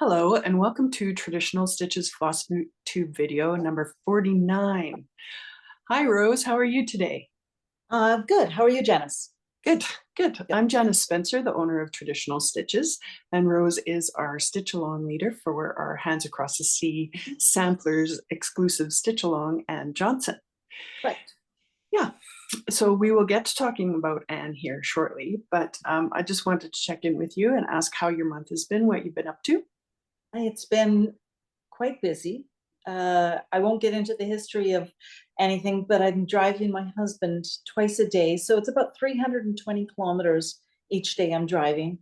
Hello and welcome to Traditional Stitches FlossTube video number 49. Hi Rose, how are you today? Good. How are you, Janice? Good, good. I'm Janice Spencer, the owner of Traditional Stitches, and Rose is our stitch along leader for our Hands Across the Sea samplers exclusive stitch along and Jonson. Right. Yeah, so we will get to talking about Anne here shortly, but I just wanted to check in with you and ask how your month has been, what you've been up to. It's been quite busy. I won't get into the history of anything, but I'm driving my husband twice a day. So it's about 320 kilometers each day I'm driving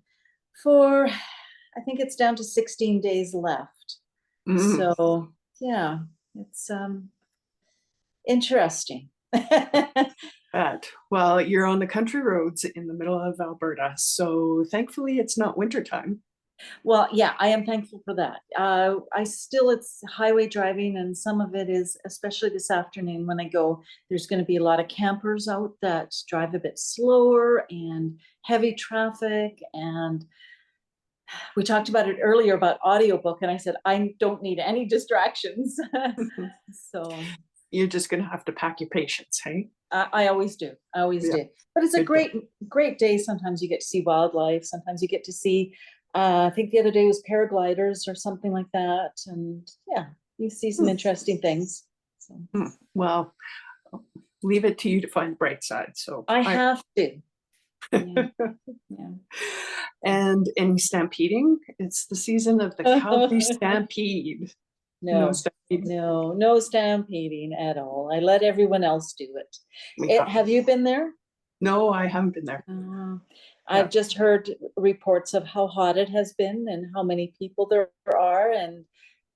for, I think it's down to 16 days left. So yeah, it's interesting. Well, you're on the country roads in the middle of Alberta, so thankfully it's not wintertime. Well, yeah, I am thankful for that. It's highway driving, and some of it is, especially this afternoon when I go, there's going to be a lot of campers out that drive a bit slower and heavy traffic. And we talked about it earlier about audiobook, and I said, I don't need any distractions. So you're just going to have to pack your patience, hey? I always do. I always do. But it's a great day. Sometimes you get to see wildlife. Sometimes you get to see, I think the other day was paragliders or something like that. And yeah, you see some interesting things. So. Well, leave it to you to find the bright side. So I have to. Yeah. Yeah. And any stampeding? It's the season of the Calgary Stampede. No stampeding at all. I let everyone else do it. Have you been there? No, I haven't been there. I've just heard reports of how hot it has been and how many people there are. And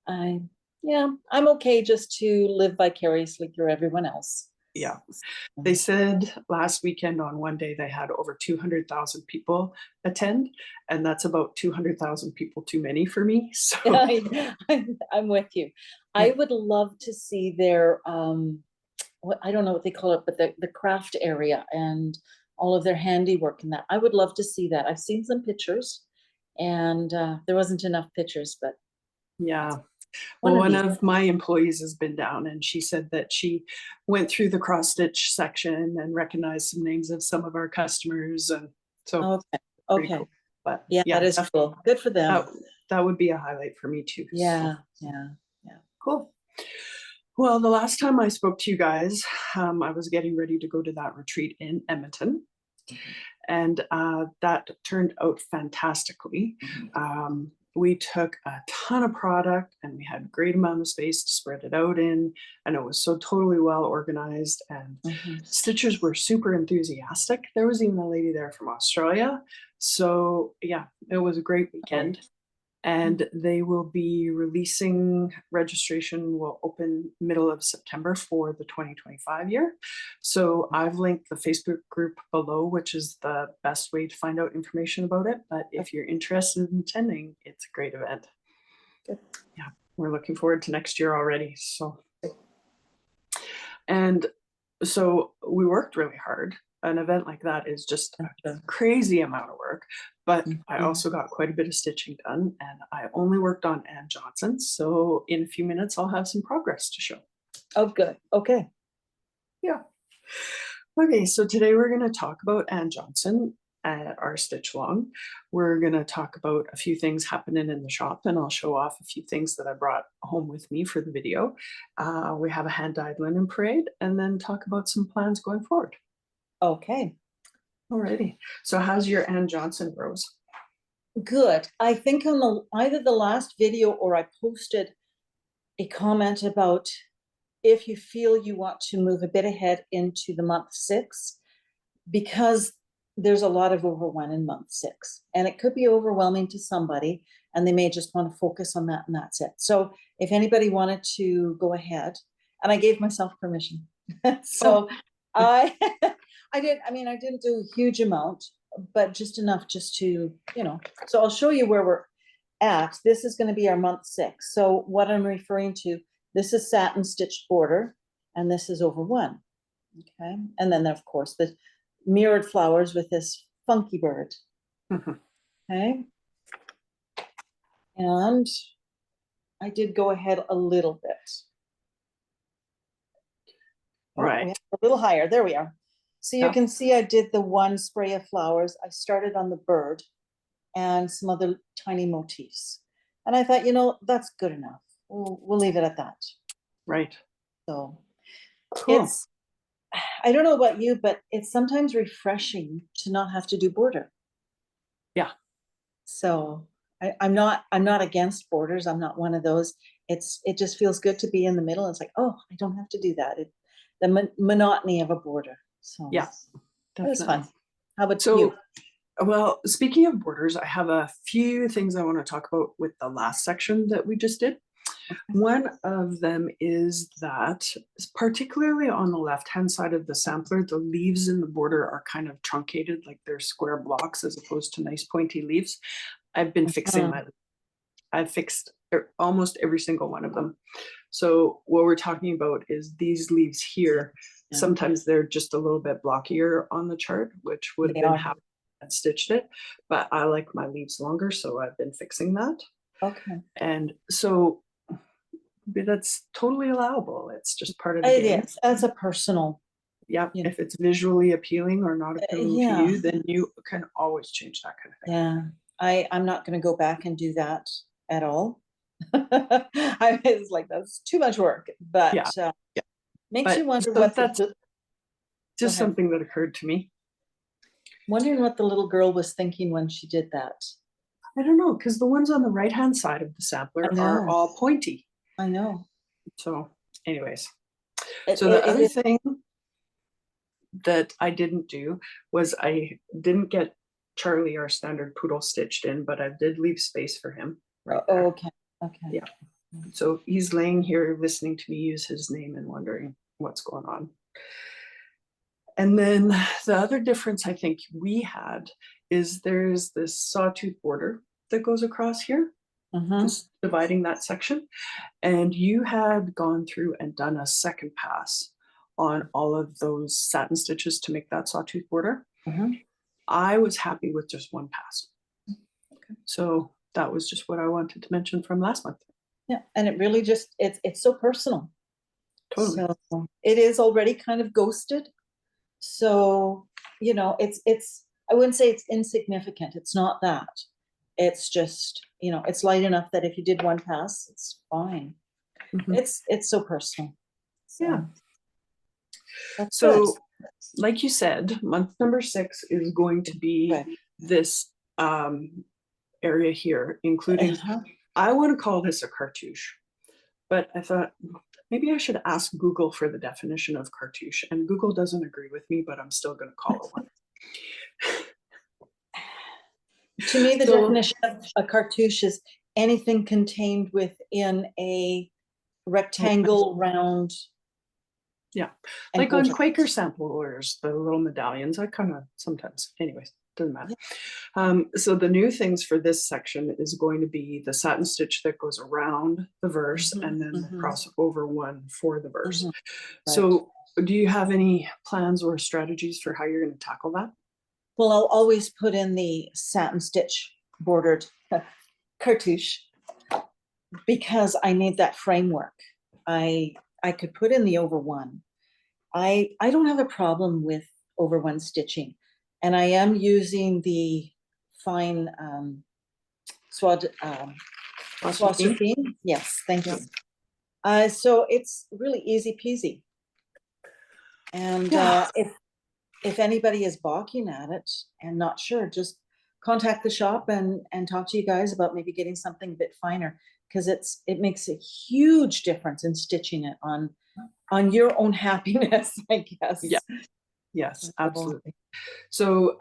I'm okay just to live vicariously through everyone else. Yeah. They said last weekend on one day they had over 200,000 people attend, and that's about 200,000 people too many for me. So I'm with you. I would love to see their I don't know what they call it, but the craft area and all of their handiwork in that. I would love to see that. I've seen some pictures, and there wasn't enough pictures, but yeah. Well, one of my employees has been down, and she said that she went through the cross stitch section and recognized some names of some of our customers, and so okay. Cool. But yeah, that is cool. Good for them. That would be a highlight for me too. Yeah, so. yeah. Cool. Well, the last time I spoke to you guys, I was getting ready to go to that retreat in Edmonton, and that turned out fantastically. We took a ton of product and we had a great amount of space to spread it out in, and it was so totally well organized, and stitchers were super enthusiastic. There was even a lady there from Australia. So yeah, it was a great weekend. And they will be releasing, registration will open middle of September for the 2025 year. So I've linked the Facebook group below, which is the best way to find out information about it. But if you're interested in attending, it's a great event. Good. Yeah, we're looking forward to next year already. So, and so we worked really hard. An event like that is just a crazy amount of work, but I also got quite a bit of stitching done, and I only worked on Anne Jonson. So in a few minutes, I'll have some progress to show. Oh, good. Okay. Yeah. Okay, so today we're going to talk about Anne Jonson at our stitch along. We're going to talk about a few things happening in the shop, and I'll show off a few things that I brought home with me for the video. We have a hand-dyed linen parade, and then talk about some plans going forward. Okay. Alrighty. So how's your Anne Jonson, Rose? Good. I think on either the last video or I posted a comment about if you feel you want to move a bit ahead into the month 6, because there's a lot of overwhelm in month 6, and it could be overwhelming to somebody, and they may just want to focus on that, and that's it. So if anybody wanted to go ahead, and I gave myself permission. So I didn't do a huge amount, but just enough just to, so I'll show you where we're at. This is going to be our month 6. So what I'm referring to, this is satin stitched border, and this is over 1. Okay. And then of course the mirrored flowers with this funky bird. Okay. And I did go ahead a little bit. Oh, we Right. have a little higher. There we are. So you Yeah. can see I did the one spray of flowers. I started on the bird and some other tiny motifs. And I thought, you know, that's good enough. We'll leave it at that. Right. So Cool. it's, I don't know about you, but it's sometimes refreshing to not have to do border. Yeah. So I'm not against borders. I'm not one of those. It just feels good to be in the middle. It's like, oh, I don't have to do that. The monotony of a border. So Yeah. it was fun. Definitely. How about So, you? well, speaking of borders, I have a few things I want to talk about with the last section that we just did. One of them is that, particularly on the left-hand side of the sampler, the leaves in the border are kind of truncated, like they're square blocks as opposed to nice pointy leaves. I've been fixing my, I've fixed almost every single one of them. So what we're talking about is these leaves here. Yeah. Sometimes they're just a little bit blockier on the chart, which would have been how I stitched it, but I like my leaves longer, so I've been fixing that. Okay. And so that's totally allowable. It's just part of the game. It is. That's a personal. Yeah. You know. If it's visually appealing or not appealing to you, then you can always change that kind of thing. Yeah. I'm not going to go back and do that at all. I was like, that's too much work, but yeah. makes you wonder so what that's just something that occurred to me. Wondering what the little girl was thinking when she did that. I don't know, because the ones on the right-hand side of the sampler are all pointy. I know. So anyways, so the other thing that I didn't do was I didn't get Charlie, our standard poodle, stitched in, but I did leave space for him. Right there. Okay. Okay. Yeah. So he's laying here listening to me use his name and wondering what's going on. And then the other difference I think we had is there's this sawtooth border that goes across here, just dividing that section. And you had gone through and done a second pass on all of those satin stitches to make that sawtooth border. I was happy with just one pass. Okay. So that was just what I wanted to mention from last month. Yeah, and it really just, it's so personal. Totally. So it is already kind of ghosted. So, you know, it's, I wouldn't say it's insignificant. It's not that. It's just, you know, it's light enough that if you did one pass, it's fine. It's so personal. So, yeah. That's so good. Like you said, month number 6 is going to be this area here, including, I want to call this a cartouche, but I thought maybe I should ask Google for the definition of cartouche, and Google doesn't agree with me, but I'm still going to call it one. To me, the definition of a cartouche is anything contained within a rectangle, round. Yeah, like on Quaker samplers, the little medallions, I kind of sometimes, anyways, doesn't matter. So the new things for this section is going to be the satin stitch that goes around the verse and then the crossover one for the verse. So do you have any plans or strategies for how you're going to tackle that? Well, I'll always put in the satin stitch bordered cartouche because I need that framework. I could put in the over one. I don't have a problem with over one stitching, and I am using the fine SWASHERFINE. Yes, thank you. So it's really easy peasy. And if anybody is balking at it and not sure, just contact the shop and talk to you guys about maybe getting something a bit finer, because it makes a huge difference in stitching it on your own happiness, I guess. Yeah. Yes, absolutely. So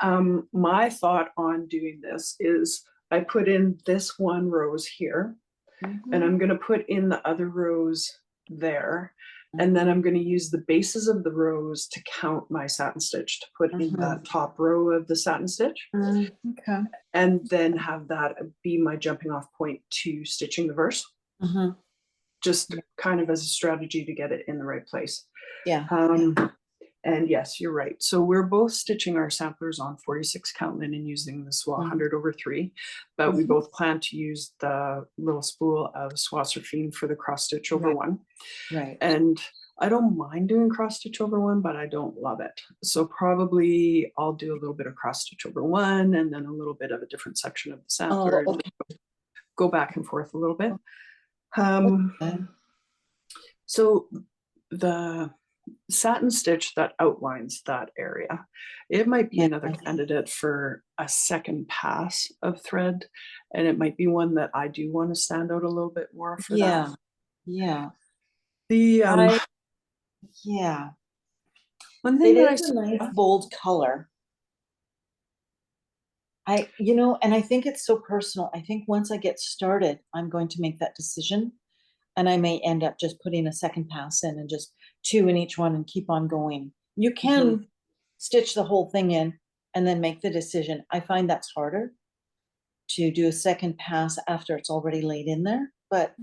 my thought on doing this is I put in this one rose here, and I'm going to put in the other rose there. And then I'm going to use the bases of the rows to count my satin stitch to put in that top row of the satin stitch. Okay. And then have that be my jumping off point to stitching the verse. Just kind of as a strategy to get it in the right place. Yeah. And yes, you're right. So we're both stitching our samplers on 46 count linen using the SWA 100/3, but we both plan to use the little spool of Swasserfine for the cross stitch over one. Right. And I don't mind doing cross stitch over one, but I don't love it. So probably I'll do a little bit of cross stitch over one and then a little bit of a different section of the sampler. Oh, okay. Go back and forth a little bit. Okay. So the satin stitch that outlines that area, it might be another candidate for a second pass of thread, and it might be one that I do want to stand out a little bit more for that. Yeah. The yeah. one thing It that is a nice bold color. And I think it's so personal. I think once I get started, I'm going to make that decision, and I may end up just putting a second pass in and just 2 in each one and keep on going. You can stitch the whole thing in and then make the decision. I find that's harder to do a second pass after it's already laid in there, but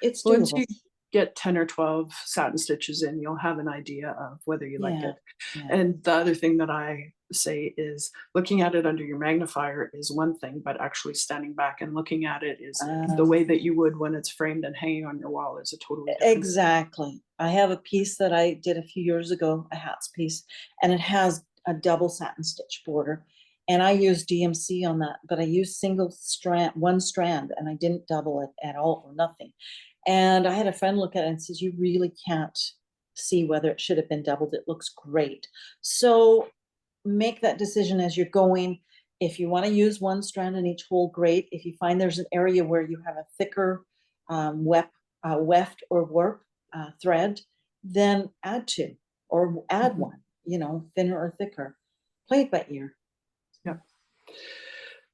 it's doable. Once you get 10 or 12 satin stitches in, you'll have an idea of whether you like it. And the other thing that I say is looking at it under your magnifier is one thing, but actually standing back and looking at it is the way that you would when it's framed and hanging on your wall is a totally different Exactly. I have a piece that I did a few years ago, a hats piece, and it has a double satin stitch border. And I used DMC on that, but I used one strand, and I didn't double it at all or nothing. And I had a friend look at it and says, you really can't see whether it should have been doubled. It looks great. So make that decision as you're going. If you want to use one strand in each hole, great. If you find there's an area where you have a thicker weft or warp thread, then add 2 or add 1, thinner or thicker. Play it by ear.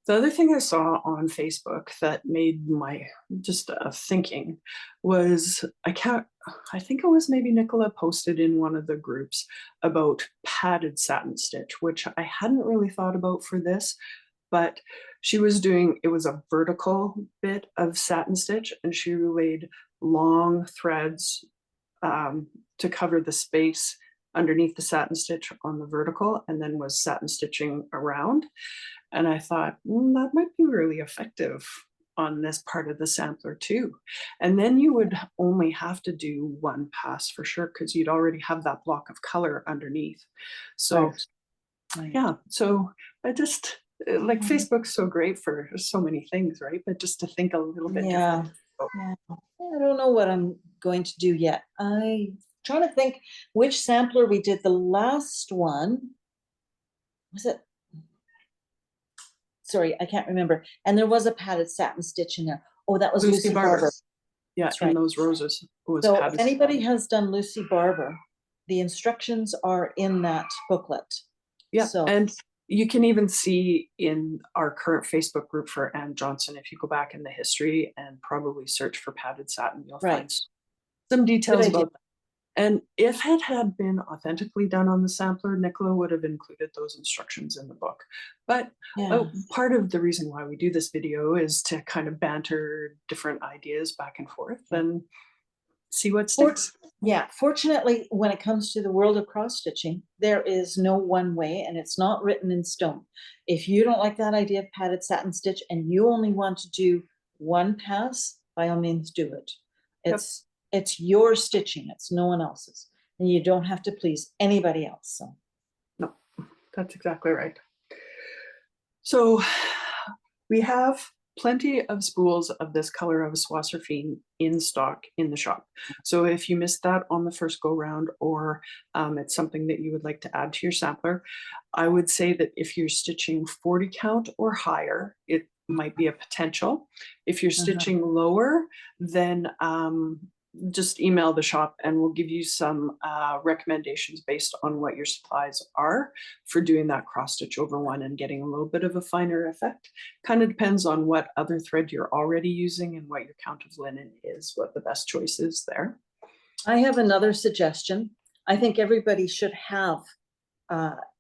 The other thing I saw on Facebook that made my just thinking was I think it was maybe Nicola posted in one of the groups about padded satin stitch, which I hadn't really thought about for this, but she was doing, it was a vertical bit of satin stitch, and she laid long threads to cover the space underneath the satin stitch on the vertical, and then was satin stitching around. And I thought, that might be really effective on this part of the sampler too. And then you would only have to do one pass for sure, because you'd already have that block of color underneath. So yeah, so I just, like Facebook's so great for so many things, right? But just to think a little bit different. I don't know what I'm going to do yet. I'm trying to think which sampler we did. The last one, was it? Sorry, I can't remember. And there was a padded satin stitch in there. Oh, that was Lucy Barber. Yeah, that's right. And those roses. So if anybody has done Lucy Barber, the instructions are in that booklet. Yeah, and you can even see in our current Facebook group for Anne Jonson, if you go back in the history and probably search for padded satin, you'll find some details about that. And if it had been authentically done on the sampler, Nicola would have included those instructions in the book. But part of the reason why we do this video is to kind of banter different ideas back and forth and see what sticks. Fortunately, when it comes to the world of cross-stitching, there is no one way, and it's not written in stone. If you don't like that idea of padded satin stitch and you only want to do one pass, by all means do it. It's your stitching, it's no one else's, and you don't have to please anybody else. So no, that's exactly right. So we have plenty of spools of this color of Swasserfine in stock in the shop. So if you missed that on the first go round, or it's something that you would like to add to your sampler, I would say that if you're stitching 40 count or higher, it might be a potential. If you're stitching lower, then just email the shop and we'll give you some recommendations based on what your supplies are for doing that cross stitch over one and getting a little bit of a finer effect. Kind of depends on what other thread you're already using and what your count of linen is, what the best choice is there. I have another suggestion. I think everybody should have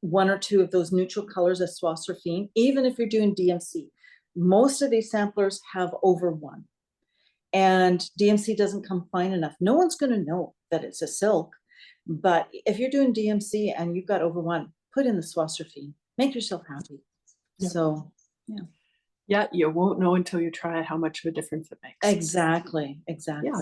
1 or 2 of those neutral colors of Swasserfine, even if you're doing DMC. Most of these samplers have over 1. And DMC doesn't come fine enough. No one's going to know that it's a silk, But if you're doing DMC and you've got over one, put in the swastrophe, make yourself happy. Yeah. So, Yeah, you won't know until you try it how much of a difference it makes. exactly. Yeah.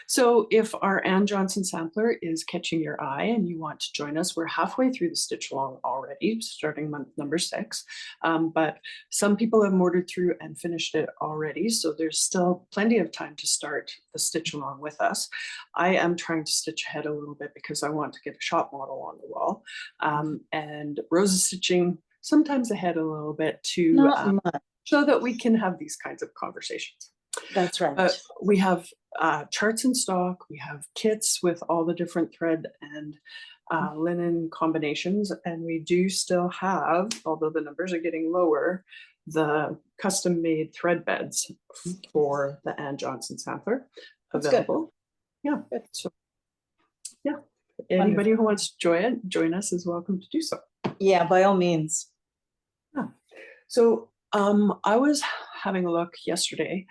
So if our Ann Jonson sampler is catching your eye and you want to join us, we're halfway through the stitch along already, starting month number 6. But some people have ordered through and finished it already. So there's still plenty of time to start the stitch along with us. I am trying to stitch ahead a little bit because I want to get a shop model on the wall. And Rose is stitching sometimes ahead a little bit to Not much. so that we can have these kinds of conversations. That's right. We have charts in stock. We have kits with all the different thread and linen combinations. And we do still have, although the numbers are getting lower, the custom made thread beds for the Ann Jonson sampler available. Yeah. Good. So yeah, anybody who wants to join us is welcome to do so. Yeah, by all means. Yeah. So I was having a look yesterday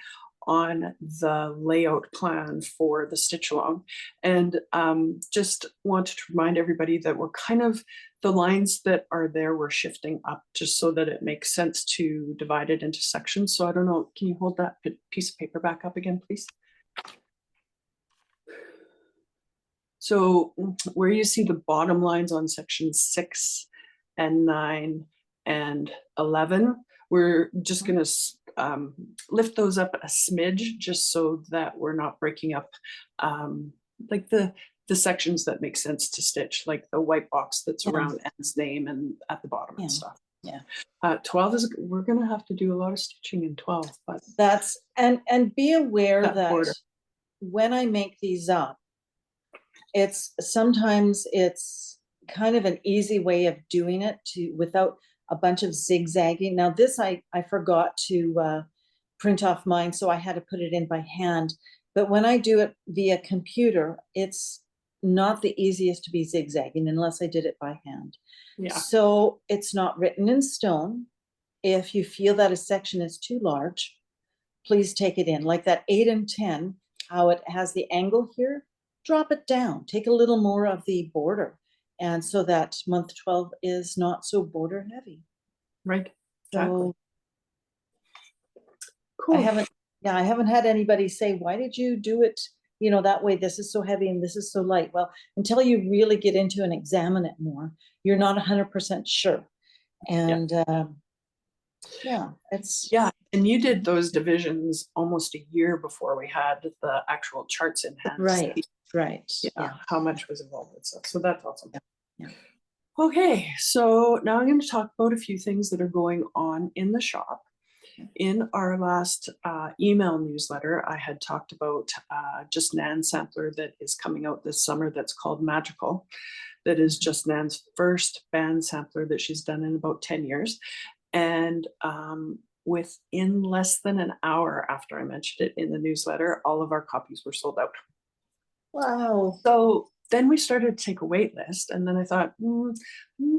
on the layout plan for the stitch along, and just wanted to remind everybody that we're kind of, the lines that are there, we're shifting up just so that it makes sense to divide it into sections. So I don't know, can you hold that piece of paper back up again, please? So where you see the bottom lines on sections 6 and 9 and 11, we're just going to lift those up a smidge just so that we're not breaking up like the sections that make sense to stitch, like the white box that's around Anne's name and at the bottom and stuff. Yeah. 12 is, we're going to have to do a lot of stitching in 12, but that's, and be aware that border. When I make these up, sometimes it's kind of an easy way of doing it without a bunch of zigzagging. Now this, I forgot to print off mine, so I had to put it in by hand. But when I do it via computer, it's not the easiest to be zigzagging unless I did it by hand. Yeah. So it's not written in stone. If you feel that a section is too large, please take it in. Like that 8 and 10, how it has the angle here, drop it down. Take a little more of the border. And so that month 12 is not so border heavy. Right. Exactly. So cool. I haven't had anybody say, why did you do it, that way? This is so heavy and this is so light. Well, until you really get into and examine it more, you're not 100% sure. And and you did those divisions almost a year before we had the actual charts in hand. Right. How much was involved with stuff. So that's awesome. Yeah. Okay, so now I'm going to talk about a few things that are going on in the shop. In our last email newsletter, I had talked about Just Nan sampler that is coming out this summer that's called Magical. That is Just Nan's first band sampler that she's done in about 10 years. And within less than an hour after I mentioned it in the newsletter, all of our copies were sold out. Wow. So then we started to take a wait list, and then I thought, I'm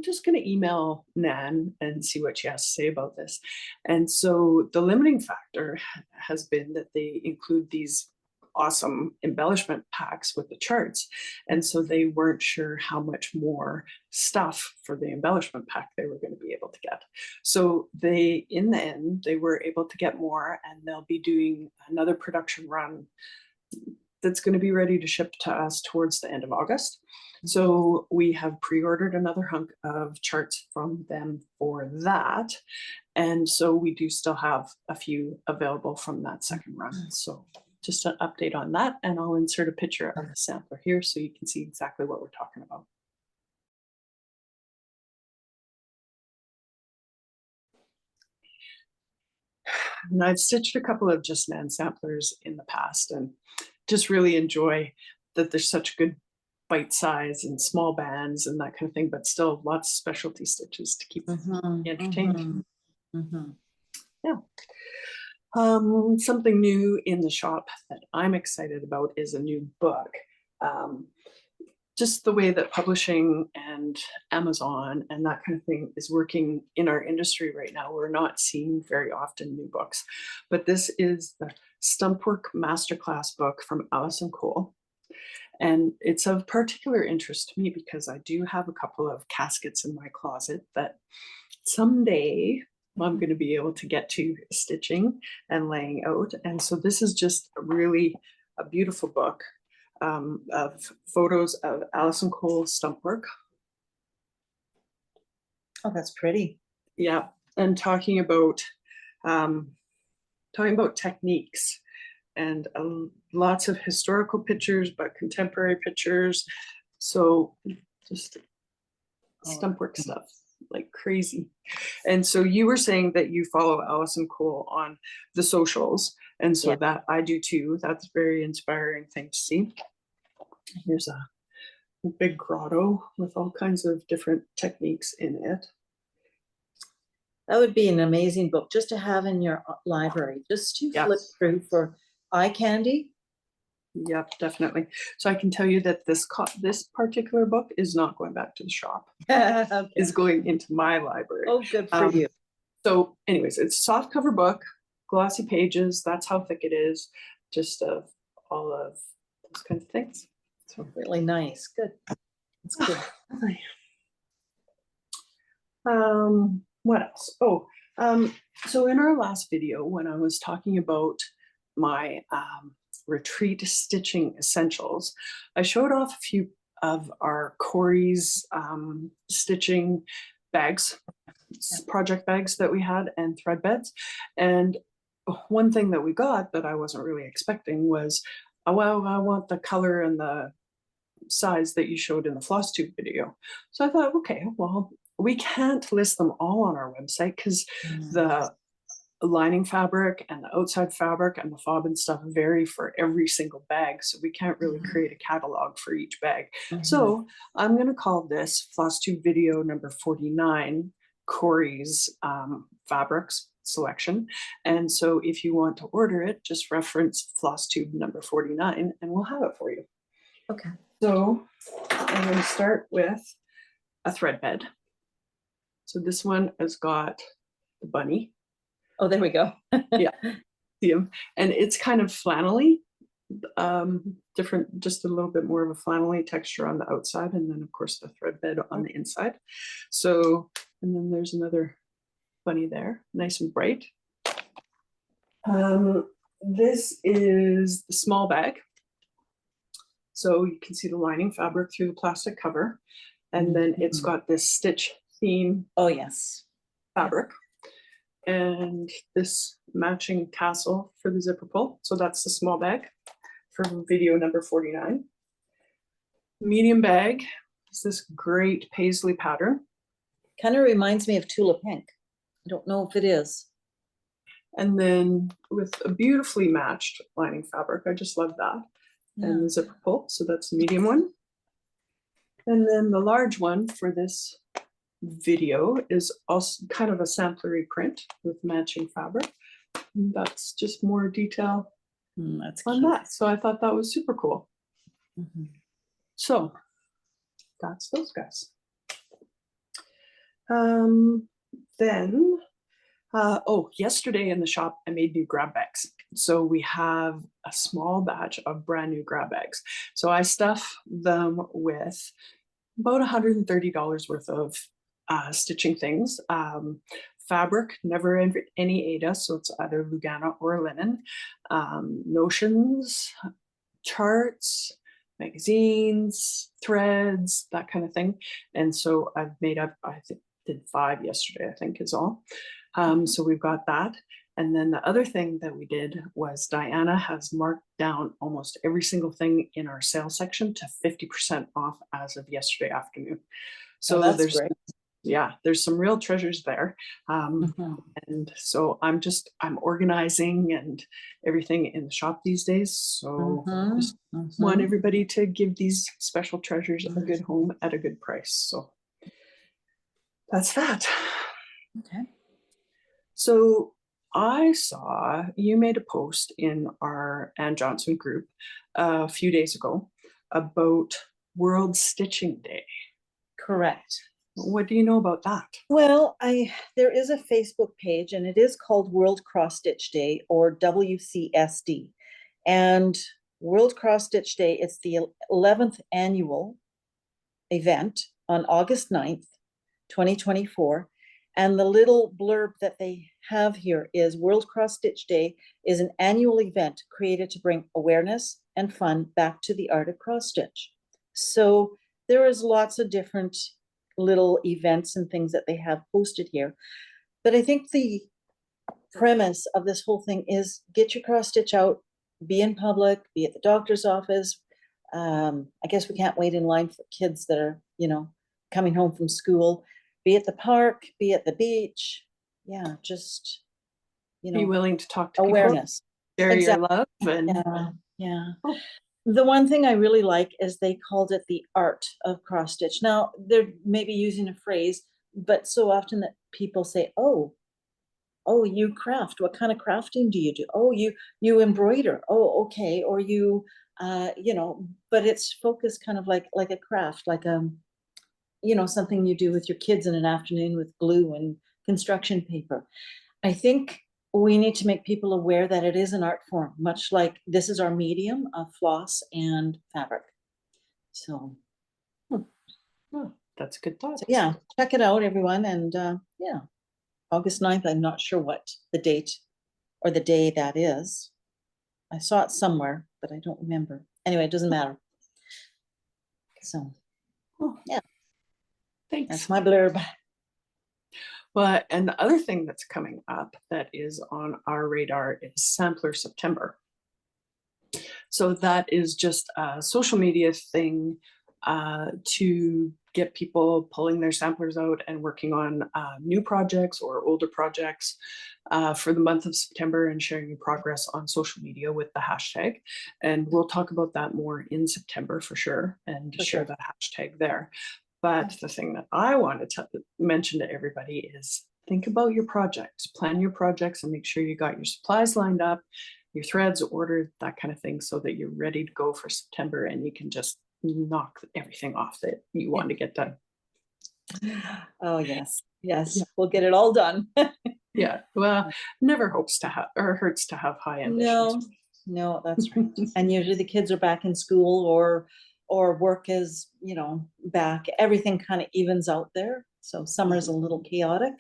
just going to email Nan and see what she has to say about this. And so the limiting factor has been that they include these awesome embellishment packs with the charts. And so they weren't sure how much more stuff for the embellishment pack they were going to be able to get. So in the end, they were able to get more, and they'll be doing another production run that's going to be ready to ship to us towards the end of August. So we have pre-ordered another hunk of charts from them for that. And so we do still have a few available from that second run. So just an update on that, and I'll insert a picture of the sampler here so you can see exactly what we're talking about. And I've stitched a couple of Just Nan samplers in the past, and just really enjoy that there's such good bite size and small bands and that kind of thing, but still lots of specialty stitches to keep entertaining. Yeah. Something new in the shop that I'm excited about is a new book. Just the way that publishing and Amazon and that kind of thing is working in our industry right now, we're not seeing very often new books. But this is the Stumpwork Masterclass book from Alison Cole. And it's of particular interest to me because I do have a couple of caskets in my closet that someday I'm going to be able to get to stitching and laying out. And so this is just really a beautiful book of photos of Alison Cole stump work. Oh, that's pretty. Yeah, and talking about techniques, and lots of historical pictures, but contemporary pictures. So just stump work stuff like crazy. And so you were saying that you follow Alison Cole on the socials, and so that I do too. That's a very inspiring thing to see. Here's a big grotto with all kinds of different techniques in it. That would be an amazing book just to have in your library, just to flip through for eye candy. Yep, definitely. So I can tell you that this particular book is not going back to the shop. Okay. Is going into my library. Oh, good for you. So anyways, it's a soft cover book, glossy pages. That's how thick it is. Just of all of those kinds of things. So really nice. Good. That's good. What else? Oh, so in our last video, when I was talking about my retreat stitching essentials, I showed off a few of our Corey's stitching bags, project bags that we had, and thread beds. And one thing that we got that I wasn't really expecting was, well, I want the color and the size that you showed in the FlossTube video. So I thought, okay, well, we can't list them all on our website because the lining fabric and the outside fabric and the fob and stuff vary for every single bag. So we can't really create a catalog for each bag. So I'm going to call this FlossTube video number 49, Corey's fabrics selection. And so if you want to order it, just reference FlossTube number 49 and we'll have it for you. Okay. So I'm going to start with a thread bed. So this one has got the bunny. Oh, there we go. Yeah, see him. And it's kind of flannelly, different, just a little bit more of a flannelly texture on the outside, and then of course the thread bed on the inside. So, and then there's another bunny there, nice and bright. This is the small bag. So you can see the lining fabric through the plastic cover, and then it's got this stitch theme. Oh yes, fabric. And this matching tassel for the zipper pull. So that's the small bag for video number 49. Medium bag is this great paisley pattern. Kind of reminds me of Tula Pink. I don't know if it is. And then with a beautifully matched lining fabric. I just love that. Yeah. And the zipper pull. So that's the medium one. And then the large one for this video is also kind of a samplery print with matching fabric. And that's just more detail that's on cute. that. So I thought that was super cool. So that's those guys. Then, yesterday in the shop, I made new grab bags. So we have a small batch of brand new grab bags. So I stuff them with about $130 worth of stitching things. Fabric, never any Ada, so it's either Lugana or linen. Notions, charts, magazines, threads, that kind of thing. And so I've made up, I think, did 5 yesterday, I think is all. So we've got that. And then the other thing that we did was Diana has marked down almost every single thing in our sale section to 50% off as of yesterday afternoon. So there's great. Yeah, there's some real treasures there. And so I'm organizing and everything in the shop these days. So just want everybody to give these special treasures a good home at a good price. So that's that. Okay. So I saw you made a post in our Ann Jonson group a few days ago about World Stitching Day. Correct. What do you know about that? Well, there is a Facebook page and it is called World Cross Stitch Day, or WCSD. And World Cross Stitch Day. It's the 11th annual event on August 9th, 2024. And the little blurb that they have here is World Cross Stitch Day is an annual event created to bring awareness and fun back to the art of cross stitch. So there is lots of different little events and things that they have posted here. But I think the premise of this whole thing is get your cross stitch out, be in public, be at the doctor's office. I guess we can't wait in line for kids that are, coming home from school. Be at the park, be at the beach. Yeah, just, Be willing to talk to awareness. People, share your love. And yeah. Oh. The one thing I really like is they called it the art of cross stitch. Now, they're maybe using a phrase, but so often that people say, oh, you craft. What kind of crafting do you do? Oh, you embroider. Oh, okay. Or you, but it's focused kind of like a craft, like something you do with your kids in an afternoon with glue and construction paper. I think we need to make people aware that it is an art form, much like this is our medium of floss and fabric. So that's a good thought. So yeah, check it out, everyone. And yeah, August 9th, I'm not sure what the date or the day that is. I saw it somewhere, but I don't remember. Anyway, it doesn't matter. So yeah, thanks. That's my blurb. Well, and the other thing that's coming up that is on our radar is Sampler September. So that is just a social media thing to get people pulling their samplers out and working on new projects or older projects for the month of September and sharing your progress on social media with the hashtag. And we'll talk about that more in September for sure and share the hashtag there. But the thing that I wanted to mention to everybody is think about your projects, plan your projects, and make sure you got your supplies lined up, your threads ordered, that kind of thing, so that you're ready to go for September and you can just knock everything off that you want to get done. Oh, yes. Yes, we'll get it all done. Yeah, well, never hurts to have high ambitions. No, that's right. And usually the kids are back in school or work is, back. Everything kind of evens out there. So summer is a little chaotic.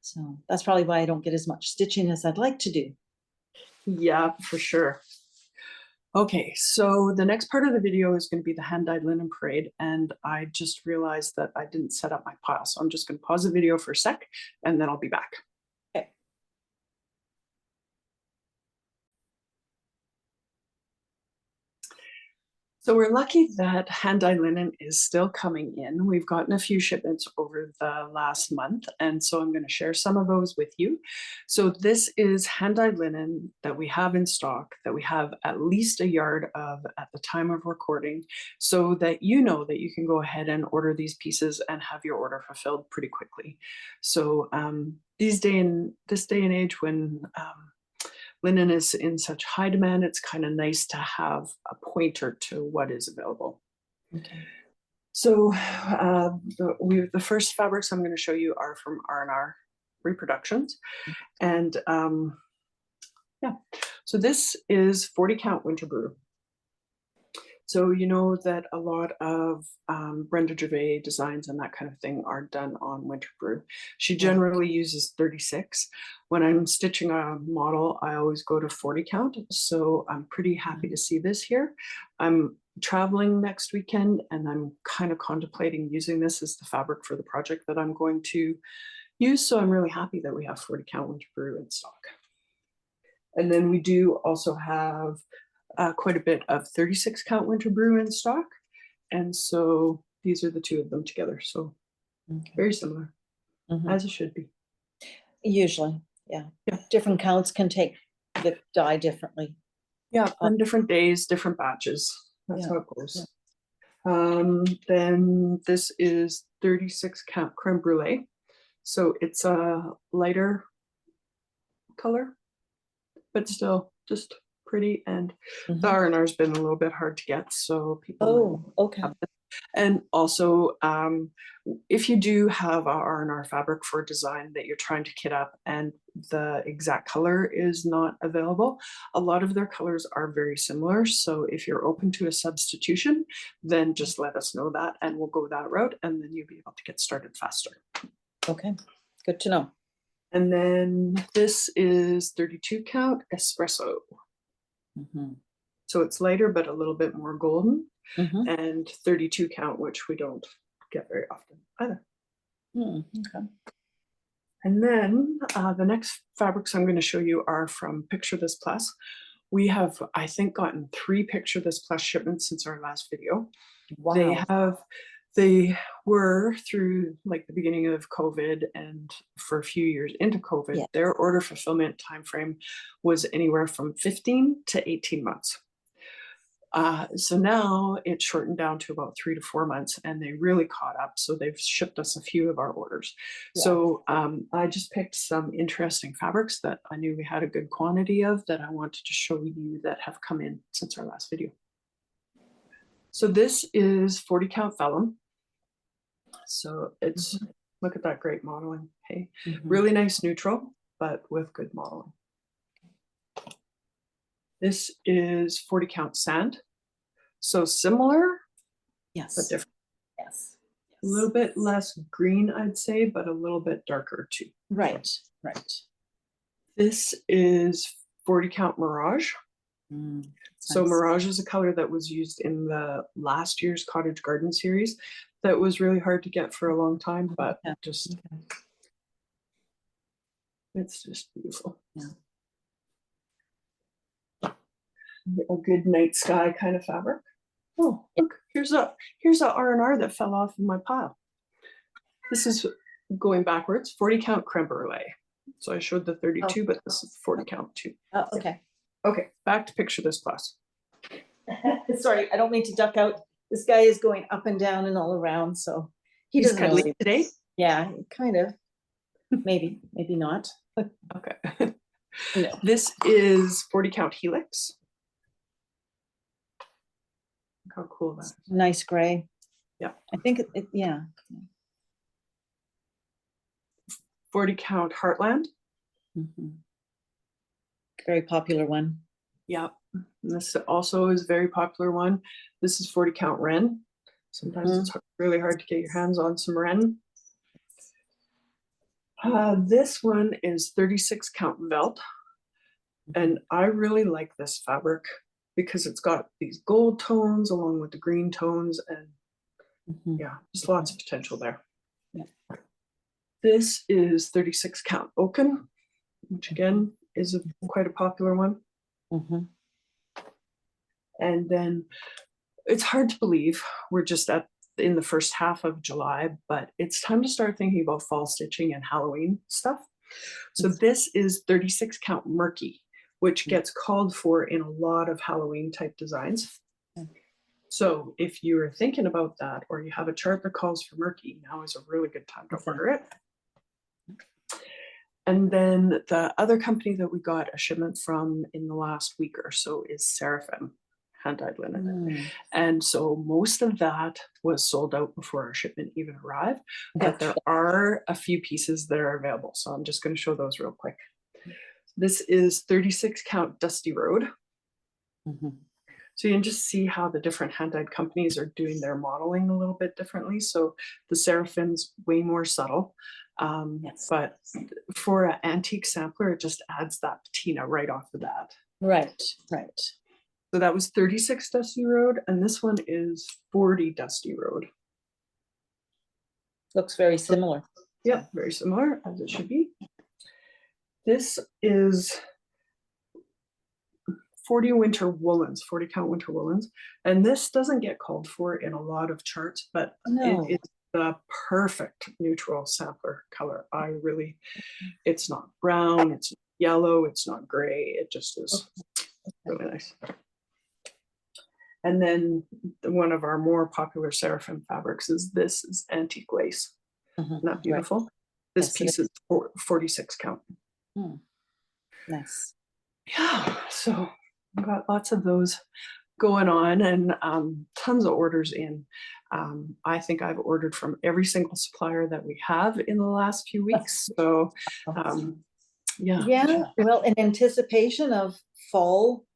So that's probably why I don't get as much stitching as I'd like to do. Yeah, for sure. Okay, so the next part of the video is going to be the hand-dyed linen parade, and I just realized that I didn't set up my pile, so I'm just going to pause the video for a sec, and then I'll be back. Okay. So we're lucky that hand-dyed linen is still coming in. We've gotten a few shipments over the last month, and so I'm going to share some of those with you. So this is hand-dyed linen that we have in stock, that we have at least a yard of at the time of recording, so that you know that you can go ahead and order these pieces and have your order fulfilled pretty quickly. So this day and age when linen is in such high demand, it's kind of nice to have a pointer to what is available. Okay. So the first fabrics I'm going to show you are from R&R Reproductions. And yeah, so this is 40 count winter brew. So you know that a lot of Brenda Gervais designs and that kind of thing are done on winter brew. She generally uses 36. When I'm stitching a model, I always go to 40 count. So I'm pretty happy to see this here. I'm traveling next weekend and I'm kind of contemplating using this as the fabric for the project that I'm going to use. So I'm really happy that we have 40 count winter brew in stock. And then we do also have quite a bit of 36 count winter brew in stock. And so these are the two of them together. So very similar, as it should be. Usually, yeah. Different counts can take the dye differently. Yeah, on different days, different batches. That's how it goes. Then this is 36 count creme brulee. So it's a lighter color, but still just pretty, and the R&R has been a little bit hard to get, so people okay. have been And also, if you do have a R&R fabric for design that you're trying to kit up and the exact color is not available, a lot of their colors are very similar. So if you're open to a substitution, then just let us know that and we'll go that route, and then you'll be able to get started faster. Okay, good to know. And then this is 32 count espresso. So it's lighter, but a little bit more golden. And 32 count, which we don't get very often either. Okay. And then the next fabrics I'm going to show you are from Picture This Plus. We have, I think, gotten 3 Picture This Plus shipments since our last video. Wow. They were through like the beginning of COVID and for a few years into COVID, Yeah. their order fulfillment timeframe was anywhere from 15 to 18 months. So now it's shortened down to about 3 to 4 months, and they really caught up. So they've shipped us a few of our orders. Yeah. So I just picked some interesting fabrics that I knew we had a good quantity of that I wanted to show you that have come in since our last video. So this is 40 count vellum. So it's, look at that great modeling. Hey, really nice neutral, but with good modeling. This is 40 count sand. So similar, Yes. but different. Yes. A little bit less green, I'd say, but a little bit darker too. Right, right. This is 40 count Mirage. So Nice. Mirage is a color that was used in the last year's Cottage Garden series that was really hard to get for a long time, but just, it's just beautiful. Yeah. A good night sky kind of fabric. Oh, look, here's a R&R that fell off in my pile. This is going backwards, 40 count creme brulee. So I showed the 32, but this is 40 count too. Oh, okay. Okay, back to Picture This Plus. Sorry, I don't mean to duck out. This guy is going up and down and all around, so he He's doesn't know. cuddly today? Yeah, kind of. Maybe, maybe not. Okay. No. This is 40 count Helix. Look how cool that is. Nice gray. Yeah. I think yeah. 40 count Heartland. Very popular one. Yeah. And this also is a very popular one. This is 40 count Wren. Sometimes it's really hard to get your hands on some Wren. This one is 36 count Velt. And I really like this fabric because it's got these gold tones along with the green tones, and yeah, just lots of potential there. Yeah. This is 36 count Oaken, which again is quite a popular one. And then it's hard to believe we're just in the first half of July, but it's time to start thinking about fall stitching and Halloween stuff. So this is 36 count Murky, which gets called for in a lot of Halloween type designs. So if you're thinking about that, or you have a chart that calls for Murky, now is a really good time to order it. And then the other company that we got a shipment from in the last week or so is Seraphim hand-dyed linen. And so most of that was sold out before our shipment even arrived, but there are a few pieces that are available. So I'm just going to show those real quick. This is 36 count Dusty Road. So you can just see how the different hand-dyed companies are doing their modeling a little bit differently. So the Seraphim's way more subtle, but for an antique sampler, it just adds that patina right off the bat. Right, right. So that was 36 Dusty Road, and this one is 40 Dusty Road. Looks very similar. Yep, very similar, as it should be. This is 40 winter woolens, 40 count winter woolens. And this doesn't get called for in a lot of charts, but it is the perfect neutral sampler color. It's not brown, it's not yellow, it's not gray. It just is really nice. And then one of our more popular Seraphim fabrics is this is antique lace. Isn't that beautiful? This piece is 46 count. Nice. Yeah, so I've got lots of those going on, and tons of orders in. I think I've ordered from every single supplier that we have in the last few weeks. So yeah. Yeah, well, in anticipation of fall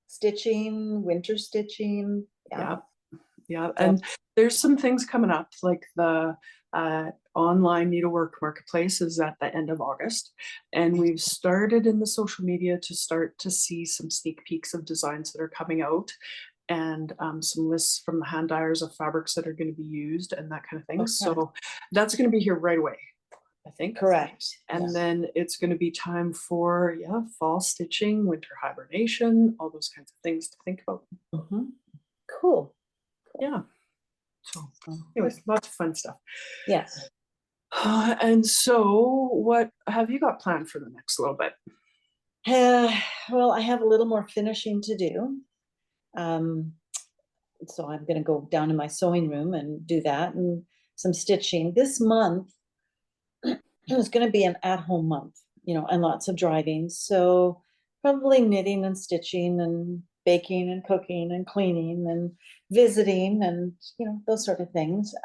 stitching, winter stitching. Yeah. And there's some things coming up, like the online needlework marketplace is at the end of August, and we've started in the social media to start to see some sneak peeks of designs that are coming out, and some lists from the hand dyers of fabrics that are going to be used and that kind of thing. Okay. So that's going to be here right away, I think. Correct. And then it's going to be time for fall stitching, winter hibernation, all those kinds of things to think about. Cool. Yeah. So anyways, lots of fun stuff. Yes. And so what have you got planned for the next little bit? Well, I have a little more finishing to do. So I'm going to go down in my sewing room and do that, and some stitching. This month is going to be an at-home month, and lots of driving. So probably knitting and stitching and baking and cooking and cleaning and visiting and those sort of things.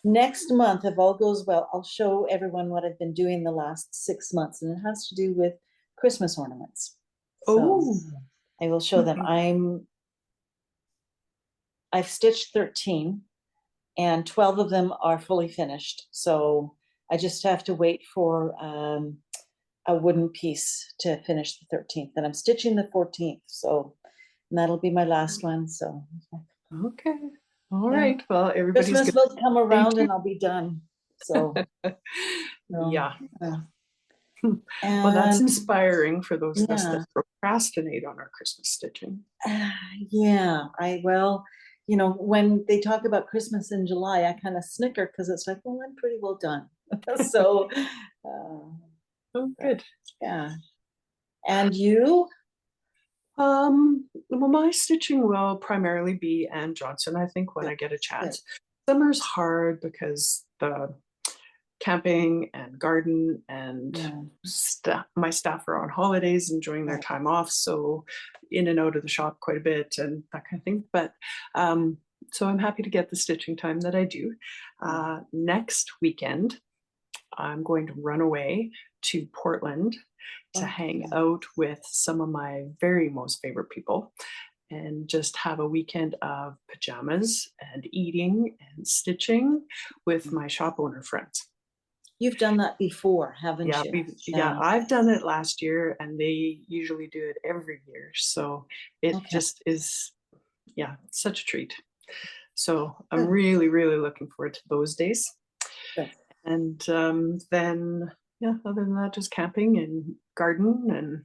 Next month, if all goes well, I'll show everyone what I've been doing the last 6 months, and it has to do with Christmas ornaments. So I will show them. I've stitched 13, and 12 of them are fully finished. So I just have to wait for a wooden piece to finish the 13th, and I'm stitching the 14th. So that'll be my last one. So okay, all right. Well, everybody's Christmas will come around and I'll be done. So yeah. Well, that's inspiring for those of us Yeah. that procrastinate on our Christmas stitching. Yeah, when they talk about Christmas in July, I kind of snicker because it's like, well, I'm pretty well done. So, Oh, good. yeah. And you? Well, my stitching will primarily be Ann Jonson, I think, when I get a chance. Summer's hard because the camping and garden and my staff are on holidays, enjoying their time off, so in and out of the shop quite a bit and that kind of thing. But so I'm happy to get the stitching time that I do. Next weekend, I'm going to run away to Portland to hang out with some of my very most favorite people and just have a weekend of pajamas and eating and stitching with my shop owner friends. You've done that before, haven't you? Yeah, I've done it last year, and they usually do it every year. So it just is, such a treat. So I'm really, really looking forward to those days. And then, other than that, just camping and garden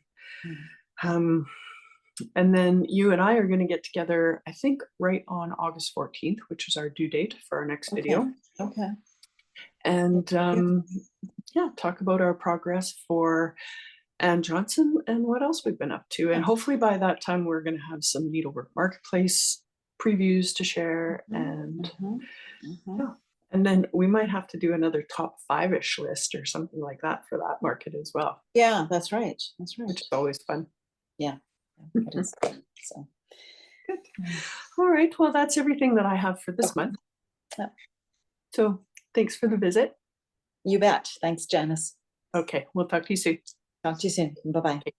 and then you and I are going to get together, I think, right on August 14th, which is our due date for our next video. Okay. And talk about our progress for Ann Jonson and what else we've been up to. And hopefully by that time, we're going to have some needlework marketplace previews to share. And and then we might have to do another top 5-ish list or something like that for that market as well. Yeah, that's right. Which is always fun. Yeah. It is. So good. All right. Well, that's everything that I have for this month. Yeah. So thanks for the visit. You bet. Thanks, Janice. Okay. We'll talk to you soon. Talk to you soon. Bye-bye. Okay.